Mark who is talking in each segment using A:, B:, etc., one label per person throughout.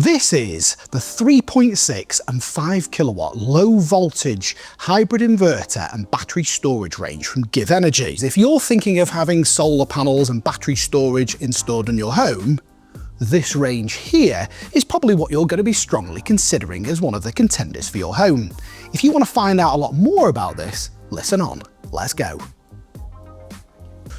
A: This is the 3.6 and 5 kilowatt low voltage hybrid inverter and battery storage range from GivEnergy. If you're thinking of having solar panels and battery storage installed in your home, this range here is probably what you're going to be strongly considering as one of the contenders for your home. If you want to find out a lot more about this, listen on. Let's go.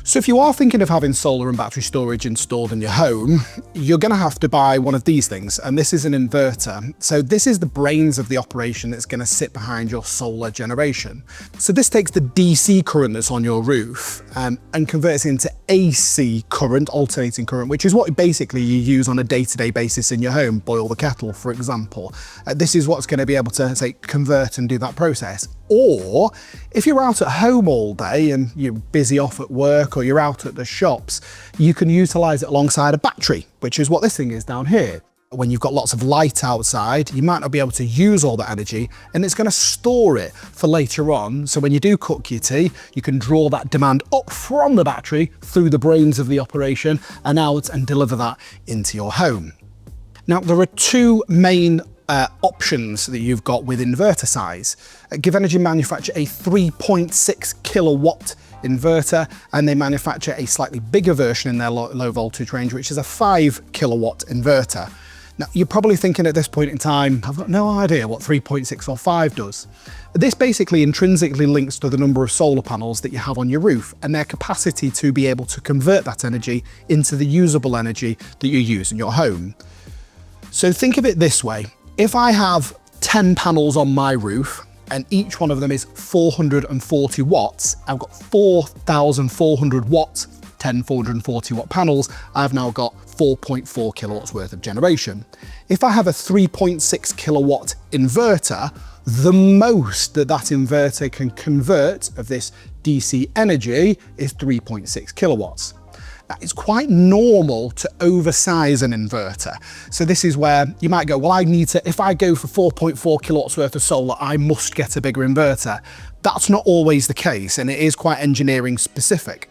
A: So if you are thinking of having solar and battery storage installed in your home, you're going to have to buy one of these things, and this is an inverter. So this is the brains of the operation that's going to sit behind your solar generation. So this takes the DC current that's on your roof and converts it into AC current, alternating current, which is what basically you use on a day-to-day basis in your home, boil the kettle, for example. This is what's going to be able to, say, convert and do that process. Or if you're out at home all day and you're busy off at work or you're out at the shops, you can utilize it alongside a battery, which is what this thing is down here. When you've got lots of light outside, you might not be able to use all that energy, and it's going to store it for later on. So when you do cook your tea, you can draw that demand up from the battery through the brains of the operation and out and deliver that into your home. Now, there are two main options that you've got with inverter size. GivEnergy manufacture a 3.6 kilowatt inverter, and they manufacture a slightly bigger version in their low voltage range, which is a 5 kilowatt inverter. Now, you're probably thinking at this point in time, I've got no idea what 3.6 or 5 does. This basically intrinsically links to the number of solar panels that you have on your roof and their capacity to be able to convert that energy into the usable energy that you use in your home. So think of it this way. If I have 10 panels on my roof and each one of them is 440 watts, I've got 4,400 watts, 10 440 watt panels, I've now got 4.4 kilowatts worth of generation. If I have a 3.6 kilowatt inverter, the most that inverter can convert of this DC energy is 3.6 kilowatts. Now, it's quite normal to oversize an inverter. So this is where you might go, well, I need to, if I go for 4.4 kilowatts worth of solar, I must get a bigger inverter. That's not always the case, and it is quite engineering specific.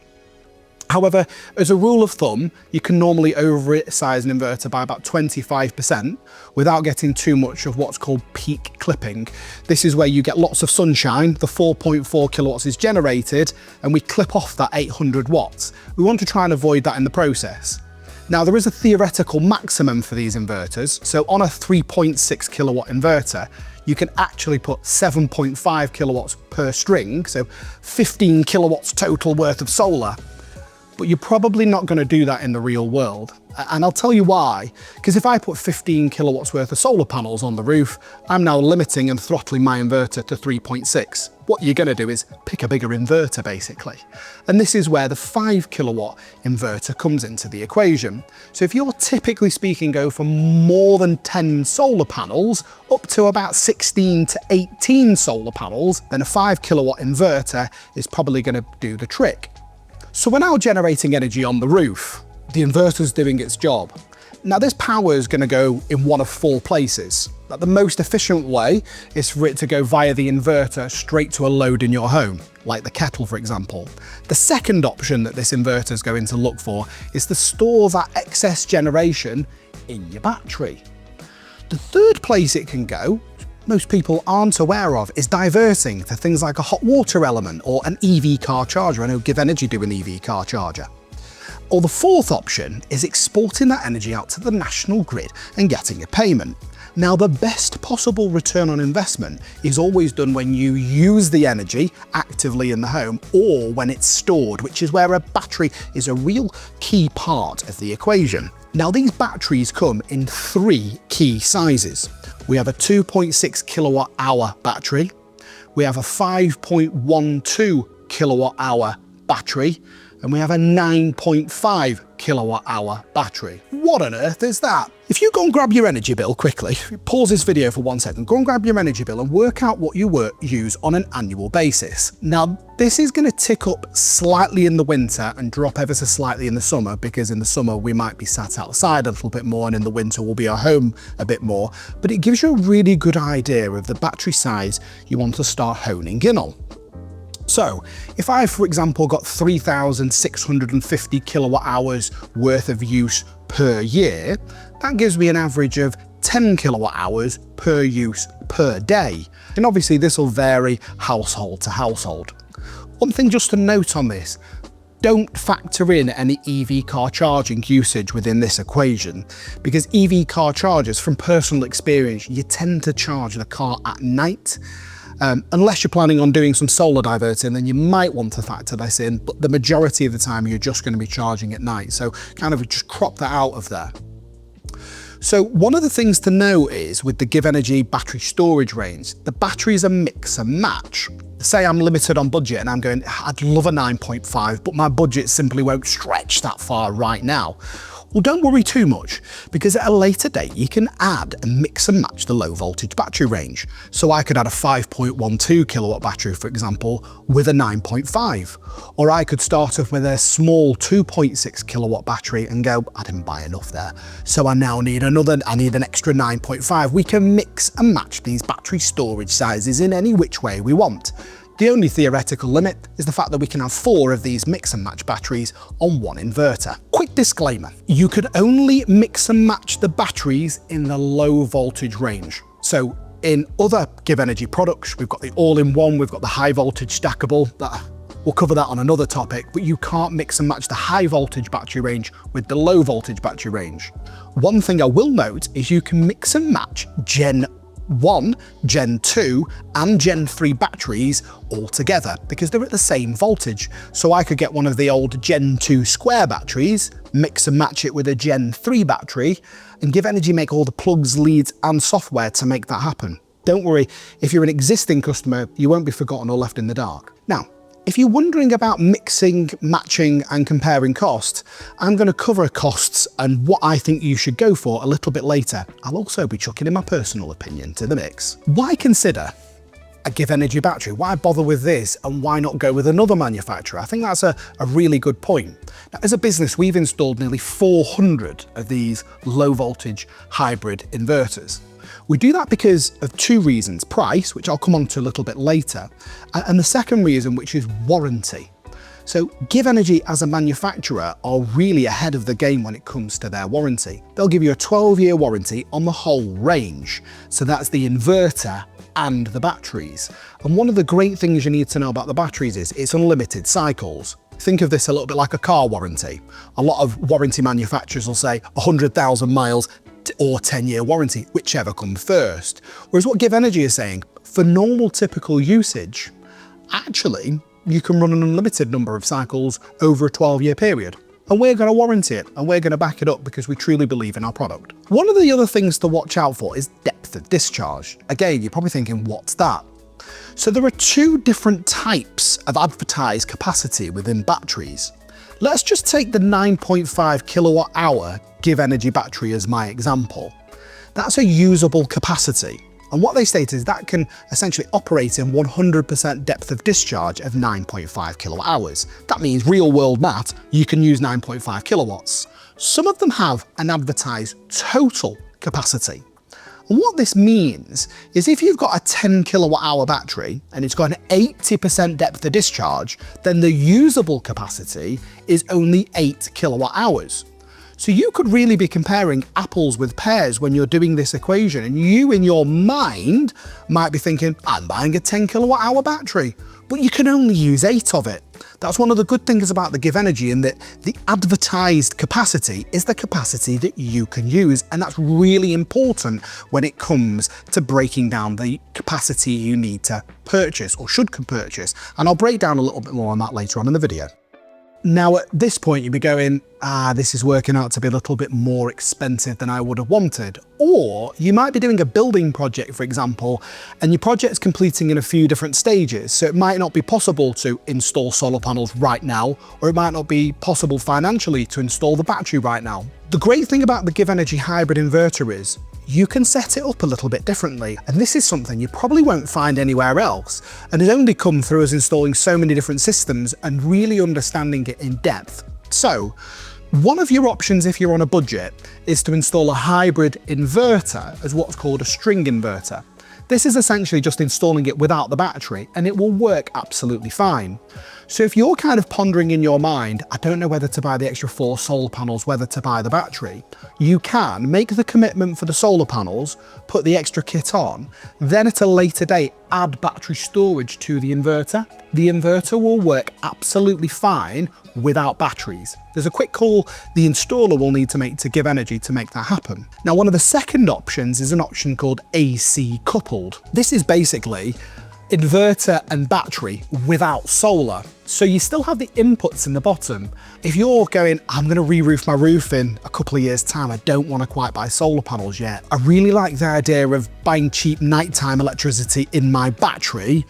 A: However, as a rule of thumb, you can normally oversize an inverter by about 25% without getting too much of what's called peak clipping. This is where you get lots of sunshine, the 4.4 kilowatts is generated, and we clip off that 800 watts. We want to try and avoid that in the process. Now, there is a theoretical maximum for these inverters. So on a 3.6 kilowatt inverter, you can actually put 7.5 kilowatts per string, so 15 kilowatts total worth of solar. But you're probably not going to do that in the real world. And I'll tell you why. Because if I put 15 kilowatts worth of solar panels on the roof, I'm now limiting and throttling my inverter to 3.6. What you're going to do is pick a bigger inverter, basically. And this is where the 5 kilowatt inverter comes into the equation. So if you're typically speaking go for more than 10 solar panels, up to about 16 to 18 solar panels, then a 5 kilowatt inverter is probably going to do the trick. So we're now generating energy on the roof. The inverter's doing its job. Now, this power is going to go in one of 4 places. But the most efficient way is for it to go via the inverter straight to a load in your home, like the kettle, for example. The second option that this inverter is going to look for is to store that excess generation in your battery. The third place it can go, most people aren't aware of, is diverting to things like a hot water element or an EV car charger. I know GivEnergy do an EV car charger. Or the fourth option is exporting that energy out to the national grid and getting a payment. Now, the best possible return on investment is always done when you use the energy actively in the home or when it's stored, which is where a battery is a real key part of the equation. Now, these batteries come in 3 key sizes. We have a 2.6 kilowatt hour battery, we have a 5.12 kilowatt hour battery, and we have a 9.5 kilowatt hour battery. What on earth is that? If you go and grab your energy bill quickly, pause this video for 1 second, go and grab your energy bill and work out what you use on an annual basis. Now, this is going to tick up slightly in the winter and drop ever so slightly in the summer, because in the summer we might be sat outside a little bit more and in the winter we'll be at home a bit more, but it gives you a really good idea of the battery size you want to start honing in on. So if I, for example, got 3,650 kilowatt hours worth of use per year, that gives me an average of 10 kilowatt hours per use per day. And obviously this will vary household to household. One thing just to note on this, don't factor in any EV car charging usage within this equation, because EV car chargers, from personal experience, you tend to charge the car at night. Unless you're planning on doing some solar diverting, then you might want to factor this in, but the majority of the time you're just going to be charging at night. So kind of just crop that out of there. So one of the things to know is with the GivEnergy battery storage range, the batteries are mix and match. Say I'm limited on budget and I'm going, I'd love a 9.5, but my budget simply won't stretch that far right now. Well, don't worry too much, because at a later date, you can add and mix and match the low voltage battery range. So I could add a 5.12 kilowatt battery, for example, with a 9.5. Or I could start off with a small 2.6 kilowatt battery and go, I didn't buy enough there, so I now need an extra 9.5. We can mix and match these battery storage sizes in any which way we want. The only theoretical limit is the fact that we can have 4 of these mix and match batteries on one inverter. Quick disclaimer, you could only mix and match the batteries in the low voltage range. So in other GivEnergy products, we've got the all-in-one, we've got the high voltage stackable, we'll cover that on another topic, but you can't mix and match the high voltage battery range with the low voltage battery range. One thing I will note is you can mix and match Gen 1, Gen 2 and Gen 3 batteries all together because they're at the same voltage. So I could get one of the old Gen 2 square batteries, mix and match it with a Gen 3 battery, and GivEnergy make all the plugs, leads and software to make that happen. Don't worry, if you're an existing customer, you won't be forgotten or left in the dark. Now, if you're wondering about mixing, matching and comparing costs, I'm going to cover costs and what I think you should go for a little bit later. I'll also be chucking in my personal opinion to the mix. Why consider a GivEnergy battery? Why bother with this and why not go with another manufacturer? I think that's a really good point. Now, as a business, we've installed nearly 400 of these low voltage hybrid inverters. We do that because of 2 reasons: price, which I'll come on to a little bit later, and the second reason, which is warranty. So GivEnergy as a manufacturer are really ahead of the game when it comes to their warranty. They'll give you a 12-year warranty on the whole range. So that's the inverter and the batteries. And one of the great things you need to know about the batteries is it's unlimited cycles. Think of this a little bit like a car warranty. A lot of warranty manufacturers will say 100,000 miles or 10-year warranty, whichever comes first. Whereas what GivEnergy is saying, for normal typical usage, actually, you can run an unlimited number of cycles over a 12-year period. And we're going to warranty it, and we're going to back it up because we truly believe in our product. One of the other things to watch out for is depth of discharge. Again, you're probably thinking, what's that? So there are 2 different types of advertised capacity within batteries. Let's just take the 9.5 kilowatt hour GivEnergy battery as my example. That's a usable capacity. And what they state is that can essentially operate in 100% depth of discharge of 9.5 kilowatt hours. That means real world math, you can use 9.5 kilowatts. Some of them have an advertised total capacity. And what this means is if you've got a 10 kilowatt hour battery and it's got an 80% depth of discharge, then the usable capacity is only 8 kilowatt hours. So you could really be comparing apples with pears when you're doing this equation, and you in your mind might be thinking, I'm buying a 10 kilowatt hour battery, but you can only use 8 of it. That's one of the good things about the GivEnergy, in that the advertised capacity is the capacity that you can use, and that's really important when it comes to breaking down the capacity you need to purchase or should purchase. And I'll break down a little bit more on that later on in the video. Now at this point you'd be going, this is working out to be a little bit more expensive than I would have wanted. Or you might be doing a building project, for example, and your project's completing in a few different stages. So it might not be possible to install solar panels right now, or it might not be possible financially to install the battery right now. The great thing about the GivEnergy hybrid inverter is you can set it up a little bit differently, and this is something you probably won't find anywhere else, and has only come through us installing so many different systems and really understanding it in depth. So one of your options if you're on a budget is to install a hybrid inverter as what's called a string inverter. This is essentially just installing it without the battery, and it will work absolutely fine. So if you're kind of pondering in your mind, I don't know whether to buy the extra 4 solar panels, whether to buy the battery, you can make the commitment for the solar panels, put the extra kit on, then at a later date, add battery storage to the inverter. The inverter will work absolutely fine without batteries. There's a quick call the installer will need to make to GivEnergy to make that happen. Now, one of the second options is an option called AC coupled. This is basically inverter and battery without solar. So you still have the inputs in the bottom. If you're going, I'm going to re-roof my roof in a couple of years' time, I don't want to quite buy solar panels yet. I really like the idea of buying cheap nighttime electricity in my battery,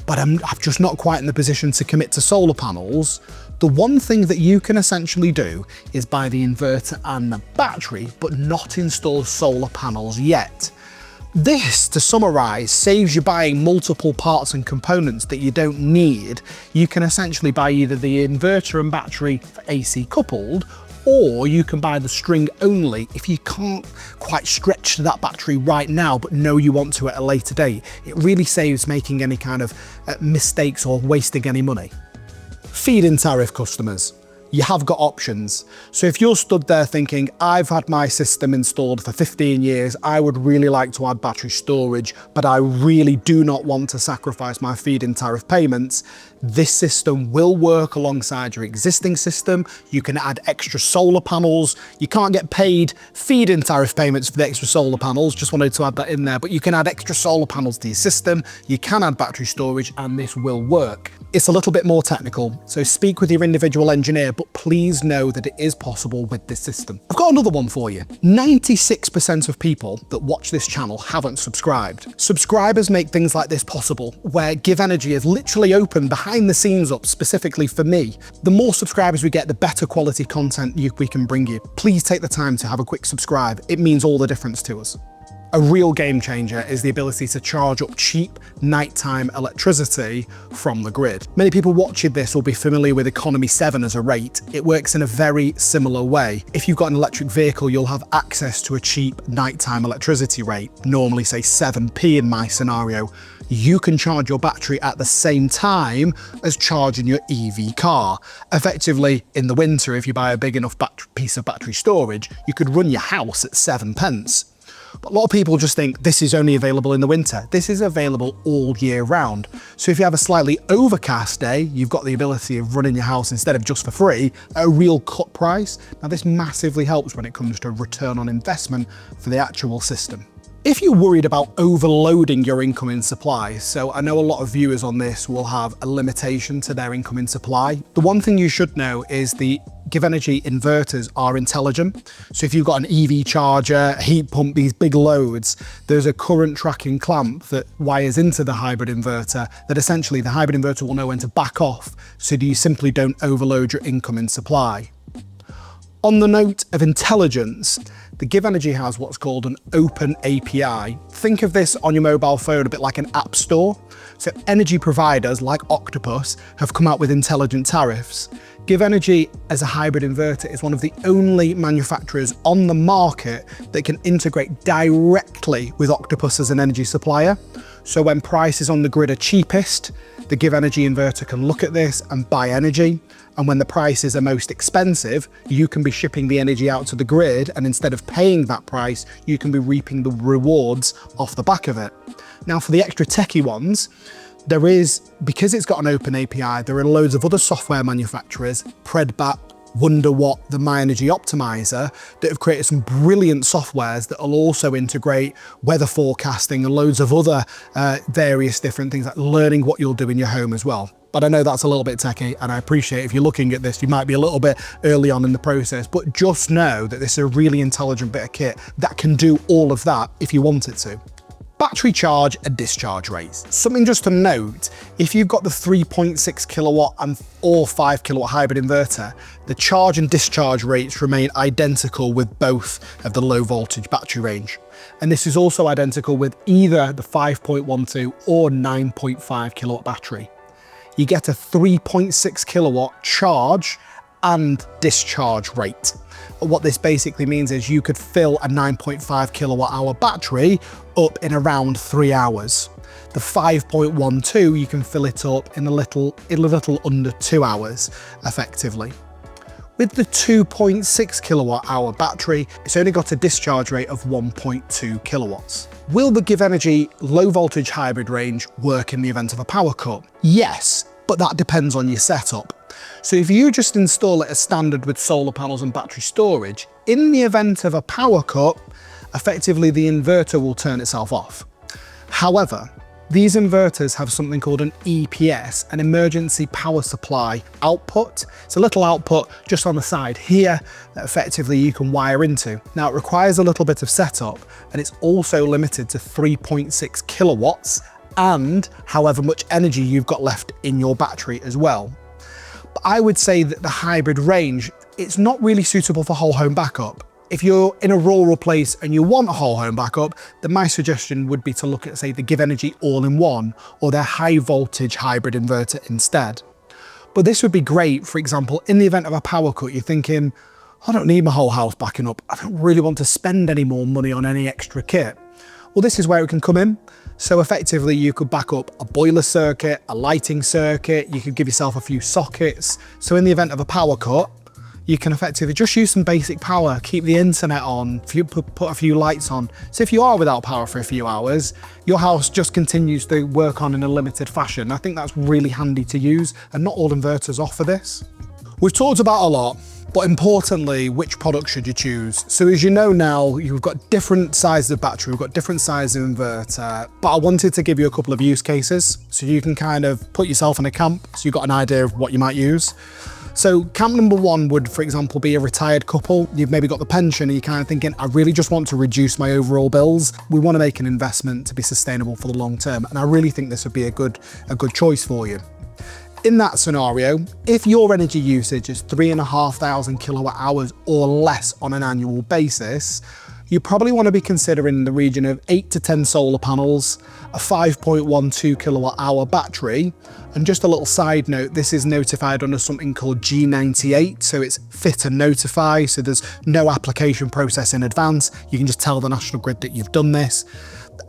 A: but I'm just not quite in the position to commit to solar panels. The one thing that you can essentially do is buy the inverter and the battery, but not install solar panels yet. This, to summarise, saves you buying multiple parts and components that you don't need. You can essentially buy either the inverter and battery for AC coupled, or you can buy the string only if you can't quite stretch to that battery right now, but know you want to at a later date. It really saves making any kind of mistakes or wasting any money. Feed-in tariff customers. You have got options. So if you're stood there thinking, I've had my system installed for 15 years, I would really like to add battery storage, but I really do not want to sacrifice my feed-in tariff payments, this system will work alongside your existing system. You can add extra solar panels. You can't get paid feed-in tariff payments for the extra solar panels, just wanted to add that in there, but you can add extra solar panels to your system. You can add battery storage and this will work. It's a little bit more technical, so speak with your individual engineer, but please know that it is possible with this system. I've got another one for you. 96% of people that watch this channel haven't subscribed. Subscribers make things like this possible, where GivEnergy is literally open behind the scenes up specifically for me. The more subscribers we get, the better quality content we can bring you. Please take the time to have a quick subscribe. It means all the difference to us. A real game changer is the ability to charge up cheap nighttime electricity from the grid. Many people watching this will be familiar with Economy 7 as a rate. It works in a very similar way. If you've got an electric vehicle, you'll have access to a cheap nighttime electricity rate, normally say 7p in my scenario. You can charge your battery at the same time as charging your EV car. Effectively, in the winter, if you buy a big enough piece of battery storage, you could run your house at 7 pence. But a lot of people just think this is only available in the winter. This is available all year round. So if you have a slightly overcast day, you've got the ability of running your house instead of just for free at a real cut price. Now this massively helps when it comes to return on investment for the actual system. If you're worried about overloading your incoming supply, so I know a lot of viewers on this will have a limitation to their incoming supply. The one thing you should know is the GivEnergy inverters are intelligent. So if you've got an EV charger, a heat pump, these big loads, there's a current tracking clamp that wires into the hybrid inverter that essentially the hybrid inverter will know when to back off, so you simply don't overload your incoming supply. On the note of intelligence, the GivEnergy has what's called an open API. Think of this on your mobile phone a bit like an app store. So energy providers like Octopus have come out with intelligent tariffs. GivEnergy as a hybrid inverter is one of the only manufacturers on the market that can integrate directly with Octopus as an energy supplier. So when prices on the grid are cheapest, the GivEnergy inverter can look at this and buy energy. And when the prices are most expensive, you can be shipping the energy out to the grid, and instead of paying that price, you can be reaping the rewards off the back of it. Now for the extra techie ones, because it's got an open API, there are loads of other software manufacturers, Predbat, Wonderwatt, the My Energy Optimizer, that have created some brilliant softwares that will also integrate weather forecasting and loads of other various different things, like learning what you'll do in your home as well. But I know that's a little bit techie, and I appreciate if you're looking at this, you might be a little bit early on in the process, but just know that this is a really intelligent bit of kit that can do all of that if you want it to. Battery charge and discharge rates. Something just to note, if you've got the 3.6 kilowatt or 5 kilowatt hybrid inverter, the charge and discharge rates remain identical with both of the low voltage battery range. And this is also identical with either the 5.12 or 9.5 kilowatt battery. You get a 3.6 kilowatt charge and discharge rate. What this basically means is you could fill a 9.5 kilowatt hour battery up in around 3 hours. The 5.12, you can fill it up in a little under 2 hours, effectively. With the 2.6 kilowatt hour battery, it's only got a discharge rate of 1.2 kilowatts. Will the GivEnergy low voltage hybrid range work in the event of a power cut? Yes, but that depends on your setup. So if you just install it as standard with solar panels and battery storage, in the event of a power cut, effectively the inverter will turn itself off. However, these inverters have something called an EPS, an emergency power supply output. It's a little output just on the side here that effectively you can wire into. Now it requires a little bit of setup, and it's also limited to 3.6 kilowatts and however much energy you've got left in your battery as well. But I would say that the hybrid range, it's not really suitable for whole home backup. If you're in a rural place and you want a whole home backup, then my suggestion would be to look at, say, the GivEnergy all-in-one or their high voltage hybrid inverter instead. But this would be great, for example, in the event of a power cut, you're thinking, I don't need my whole house backing up. I don't really want to spend any more money on any extra kit. Well, this is where it can come in. So effectively you could back up a boiler circuit, a lighting circuit, you could give yourself a few sockets. So in the event of a power cut, you can effectively just use some basic power, keep the internet on, put a few lights on. So if you are without power for a few hours, your house just continues to work on in a limited fashion. I think that's really handy to use, and not all inverters offer this. We've talked about a lot, but importantly, which product should you choose? So as you know now, you've got different sizes of battery, we've got different sizes of inverter, but I wanted to give you a couple of use cases so you can kind of put yourself in a camp, so you've got an idea of what you might use. So camp number one would, for example, be a retired couple. You've maybe got the pension and you're kind of thinking, I really just want to reduce my overall bills. We want to make an investment to be sustainable for the long term. And I really think this would be a good choice for you. In that scenario, if your energy usage is 3,500 kilowatt hours or less on an annual basis, you probably want to be considering the region of 8 to 10 solar panels, a 5.12 kilowatt hour battery, and just a little side note, this is notified under something called G98, so it's fit and notify, so there's no application process in advance. You can just tell the National Grid that you've done this.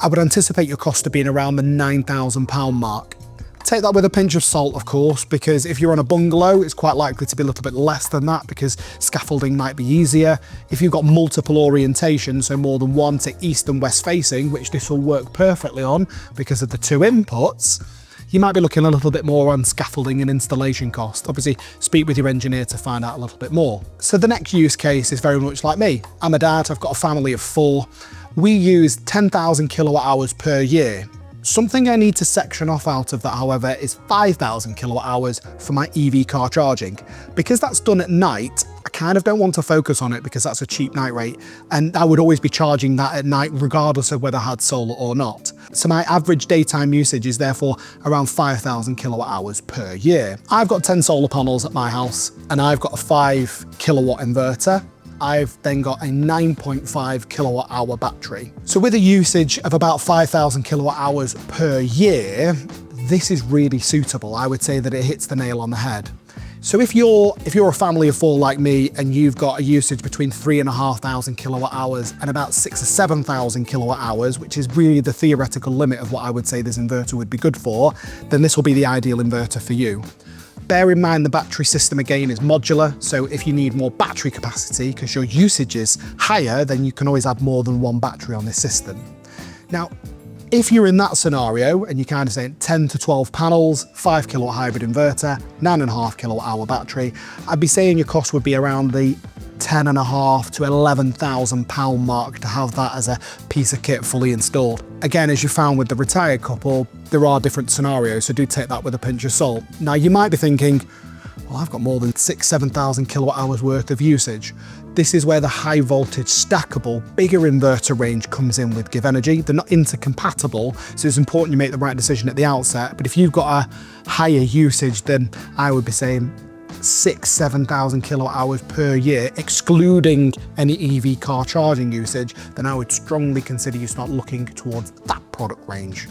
A: I would anticipate your cost to be around the £9,000 mark. Take that with a pinch of salt, of course, because if you're on a bungalow, it's quite likely to be a little bit less than that because scaffolding might be easier. If you've got multiple orientations, so more than one to east and west facing, which this will work perfectly on because of the two inputs, you might be looking a little bit more on scaffolding and installation cost. Obviously, speak with your engineer to find out a little bit more. So the next use case is very much like me. I'm a dad, I've got a family of 4. We use 10,000 kilowatt hours per year. Something I need to section off out of that, however, is 5,000 kilowatt hours for my EV car charging. Because that's done at night, I kind of don't want to focus on it because that's a cheap night rate. And I would always be charging that at night regardless of whether I had solar or not. So my average daytime usage is therefore around 5,000 kilowatt hours per year. I've got 10 solar panels at my house and I've got a 5 kilowatt inverter. I've then got a 9.5 kilowatt hour battery. So with a usage of about 5,000 kilowatt hours per year, this is really suitable. I would say that it hits the nail on the head. So if you're a family of 4 like me and you've got a usage between 3,500 kilowatt hours and about 6,000 or 7,000 kilowatt hours, which is really the theoretical limit of what I would say this inverter would be good for, then this will be the ideal inverter for you. Bear in mind the battery system again is modular, so if you need more battery capacity because your usage is higher, then you can always add more than one battery on this system. Now, if you're in that scenario and you're kind of saying 10 to 12 panels, 5 kilowatt hybrid inverter, 9.5 kilowatt hour battery, I'd be saying your cost would be around the £10,500 to £11,000 mark to have that as a piece of kit fully installed. Again, as you found with the retired couple, there are different scenarios, so do take that with a pinch of salt. Now you might be thinking, well, I've got more than 7,000 kilowatt hours worth of usage. This is where the high voltage stackable bigger inverter range comes in with GivEnergy. They're not intercompatible, so it's important you make the right decision at the outset. But if you've got a higher usage, then I would be saying 7,000 kilowatt hours per year, excluding any EV car charging usage, then I would strongly consider you start looking towards that product range.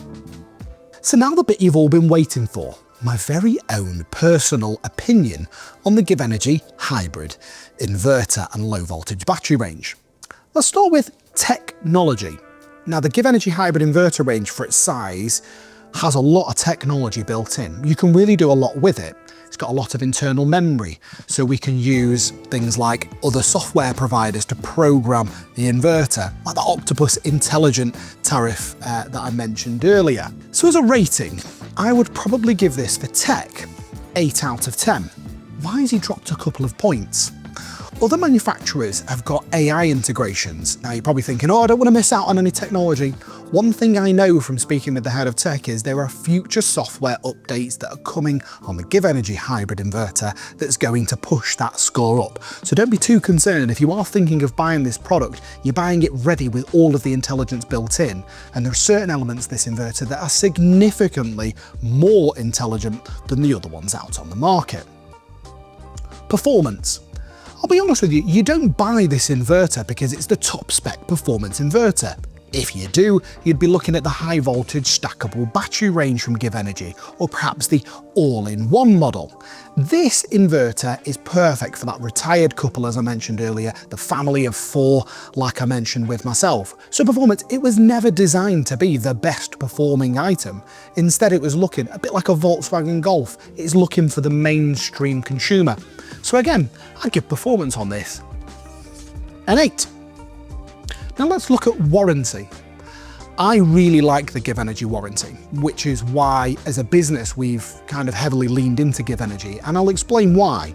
A: So now the bit you've all been waiting for, my very own personal opinion on the GivEnergy hybrid inverter and low voltage battery range. Let's start with technology. Now the GivEnergy Hybrid Inverter range for its size has a lot of technology built in. You can really do a lot with it. It's got a lot of internal memory, so we can use things like other software providers to program the inverter, like the Octopus intelligent tariff that I mentioned earlier. So as a rating, I would probably give this for tech 8 out of 10. Why has he dropped a couple of points? Other manufacturers have got AI integrations. Now you're probably thinking, oh, I don't want to miss out on any technology. One thing I know from speaking with the head of tech is there are future software updates that are coming on the GivEnergy Hybrid Inverter that's going to push that score up. So don't be too concerned. If you are thinking of buying this product, you're buying it ready with all of the intelligence built in. And there are certain elements of this inverter that are significantly more intelligent than the other ones out on the market. Performance. I'll be honest with you, you don't buy this inverter because it's the top spec performance inverter. If you do, you'd be looking at the high voltage stackable battery range from GivEnergy, or perhaps the all-in-one model. This inverter is perfect for that retired couple, as I mentioned earlier, the family of 4, like I mentioned with myself. So performance, it was never designed to be the best performing item. Instead, it was looking a bit like a Volkswagen Golf. It's looking for the mainstream consumer. So again, I'd give performance on this an 8. Now let's look at warranty. I really like the GivEnergy warranty, which is why as a business we've kind of heavily leaned into GivEnergy, and I'll explain why.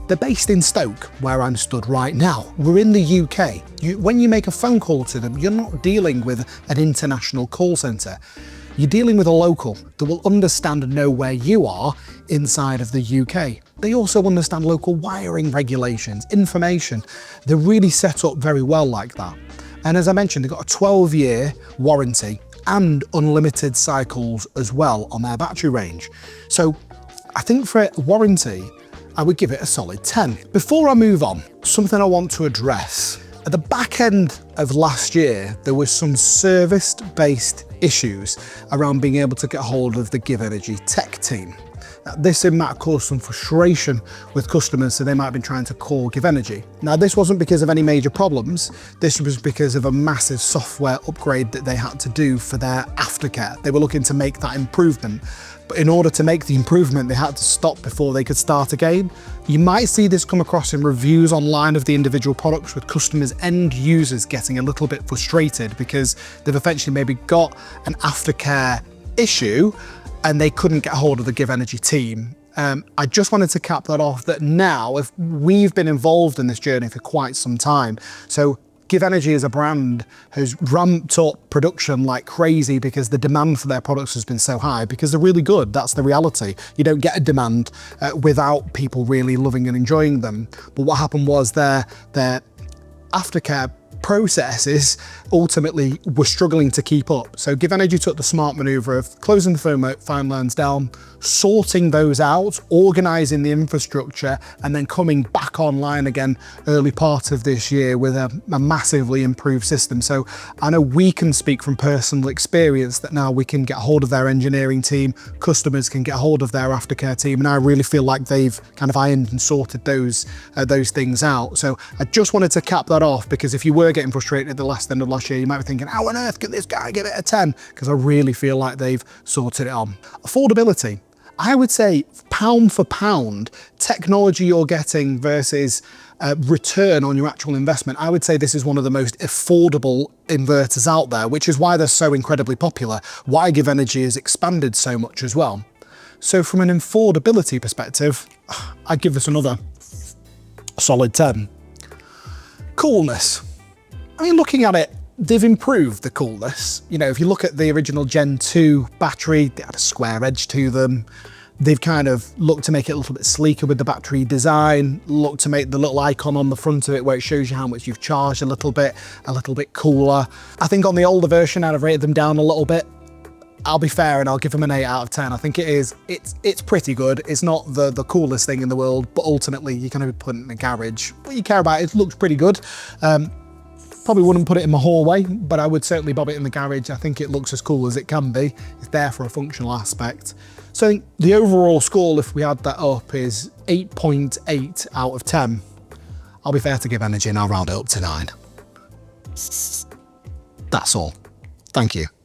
A: They're based in Stoke, where I'm stood right now. We're in the UK. When you make a phone call to them, you're not dealing with an international call centre. You're dealing with a local that will understand and know where you are inside of the UK. They also understand local wiring regulations, information. They're really set up very well like that. And as I mentioned, they've got a 12-year warranty and unlimited cycles as well on their battery range. So I think for warranty, I would give it a solid 10. Before I move on, something I want to address. At the back end of last year, there was some service-based issues around being able to get hold of the GivEnergy tech team. Now, this might cause some frustration with customers, so they might have been trying to call GivEnergy. Now, this wasn't because of any major problems. This was because of a massive software upgrade that they had to do for their aftercare. They were looking to make that improvement. But in order to make the improvement, they had to stop before they could start again. You might see this come across in reviews online of the individual products, with customers and users getting a little bit frustrated because they've eventually maybe got an aftercare issue and they couldn't get hold of the GivEnergy team. I just wanted to cap that off, that now if we've been involved in this journey for quite some time. So GivEnergy as a brand has ramped up production like crazy because the demand for their products has been so high, because they're really good. That's the reality. You don't get a demand without people really loving and enjoying them. But what happened was their aftercare processes ultimately were struggling to keep up. So GivEnergy took the smart maneuver of closing the phone lines down, sorting those out, organising the infrastructure, and then coming back online again early part of this year with a massively improved system. So I know we can speak from personal experience that now we can get hold of their engineering team, customers can get hold of their aftercare team, and I really feel like they've kind of ironed and sorted those things out. So I just wanted to cap that off, because if you were getting frustrated at the end of last year, you might be thinking, how on earth can this guy give it a 10? Because I really feel like they've sorted it on. Affordability. I would say pound for pound, technology you're getting versus return on your actual investment, I would say this is one of the most affordable inverters out there, which is why they're so incredibly popular, why GivEnergy has expanded so much as well. So from an affordability perspective, I'd give this another solid 10. Coolness. I mean, looking at it, they've improved the coolness. You know, if you look at the original Gen 2 battery, they had a square edge to them. They've kind of looked to make it a little bit sleeker with the battery design, looked to make the little icon on the front of it where it shows you how much you've charged a little bit cooler. I think on the older version, I'd have rated them down a little bit. I'll be fair and I'll give them an 8 out of 10. I think it's pretty good. It's not the coolest thing in the world, but ultimately you're going to be putting it in the garage. What you care about, it looks pretty good. Probably wouldn't put it in my hallway, but I would certainly bob it in the garage. I think it looks as cool as it can be. It's there for a functional aspect. So I think the overall score, if we add that up, is 8.8 out of 10. I'll be fair to GivEnergy and I'll round it up to 9. That's all. Thank you.